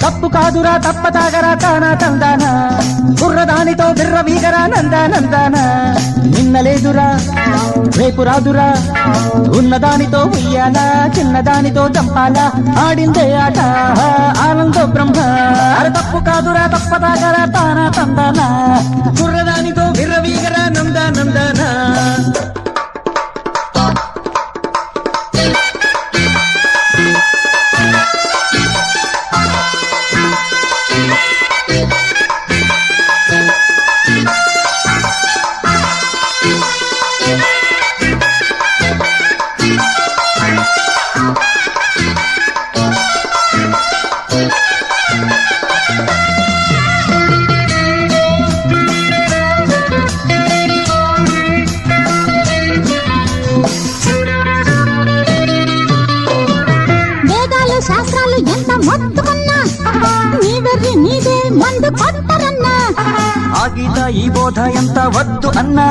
తప్పు కాదురా తప్పతాగరా తానా తందానా బుర్రదానితో బిర్ర వీగరా నందానందానా నిన్నలేదురా రేపు రాదురా ఉన్నదానితో ఉయ్యాలా చిన్నదానితో చంపాలా ఆడిందే ఆట ఆనందో బ్రహ్మ. అరే తప్పు కాదురా తప్పతాగరా తానా తందానా బుర్రదానితో బిర్ర వీగరా నందానందానా. శాస్త్రాలు ఎంత మొత్తుకున్నా నీ వెర్రి నీదే మందు కొట్టరన్నా. ఆ గీత ఈ బోధ ఎంత వద్దు అన్నా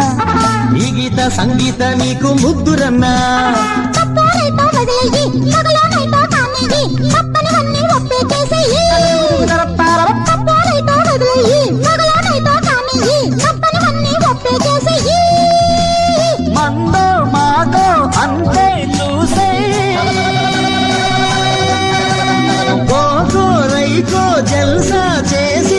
ఈ గీత సంగీత నీకు ముద్దురన్నా. తప్పేరైతో వదిలేయి మగలోనైతో కానిది తప్పనివన్నీ ఒప్పే చేసేయి. తప్పేరైతో వదిలేయి మగలోనైతో కానిది తప్పనివన్నీ ఒప్పే చేసేయి. మందో మాదో అంతే లూసే రైకో జల్సా చేసి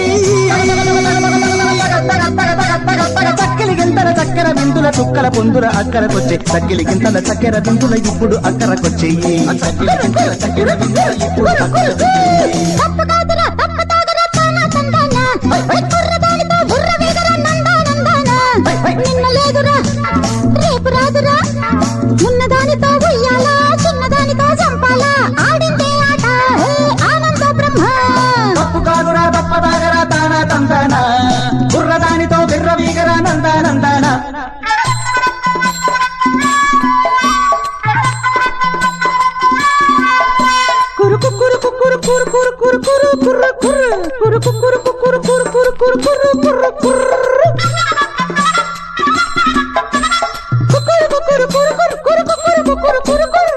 చక్కెలి గింతల చక్కెర బిందుల చుక్కల పొందుల అక్కరకొచ్చే చక్కెలి గింతల చక్కెర బిందుల ఇప్పుడు అక్కరకొచ్చేయి. చక్కెర బిందుల ఇప్పుడు అక్కరకొచ్చేయి. తప్పు కాదురా తప్పు తాగరా తానా తందానా బుర్రదానితో బుర్ర వీగరా నందానందానా. నిన్న లేదురా రేపు రాదురా ఉన్నదానితో ఉయ్యాలా చిన్నదానితో చంపాలా ఆడిందే ఆట ఆనంద బ్రహ్మ. తప్పు కాదురా తప్పదాగరా తానా తందానా బుర్రదానితో బిర్ర వీగరా నందానందానా. కురుకు కురుకు కురు కురు కురు కురు కురు కుర్ర కుర్ర కురుకు కురుకు కురు కురు కురు కురు కుర్ర కుర్ర కుర్ర కురు కురు కురు కురు కురు కురు కురు కురు కురు.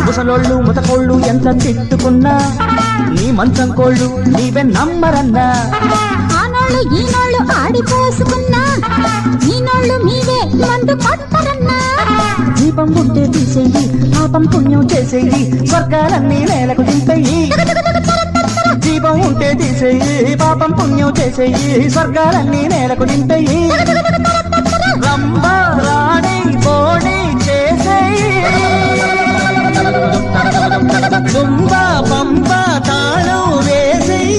ముసలోళ్ళు ముతకోళ్ళు ఎంత తిట్టుకున్నా నీ మంచం కోళ్ళు నీవే నమ్మరన్నా. ఆనోళ్ళు ఈనోళ్ళు ఆడిపోసుకున్నా ఈనోళ్ళు మీవే మందు కొట్టరన్నా. దీపం ఉంటే తీసేయి పాపం పుణ్యం చేసేయి స్వర్గాలన్నీ నేలకు దింపేయి. దీపం ఉంటే తీసేయి పాపం పుణ్యం చేసేయి స్వర్గాలన్నీ నేలకు దింపేయి. రంభ రాణి బోణి చేసేయి తుంబ పంబ తాళం వేసేయి.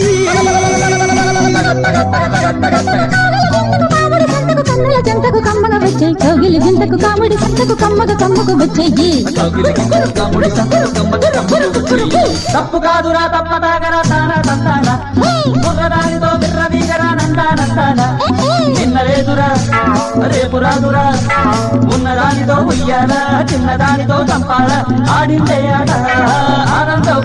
కన్నుల జంటకు కమ్మగా వచ్చేయి కౌగిలి గింతకు కాముడి సంతకు కమ్మగా కమ్మకు వచ్చేయి. తప్పు కాదురా తప్పదాగరా తానా తందానా బుర్రదానితో బిర్ర వీగరా నందానందానా. నిన్న లేదురా రేపు రాదురా ఉన్నదానితో ఉయ్యాలా చిన్నదానితో చంపాలా ఆడిందే ఆట ఆనందం.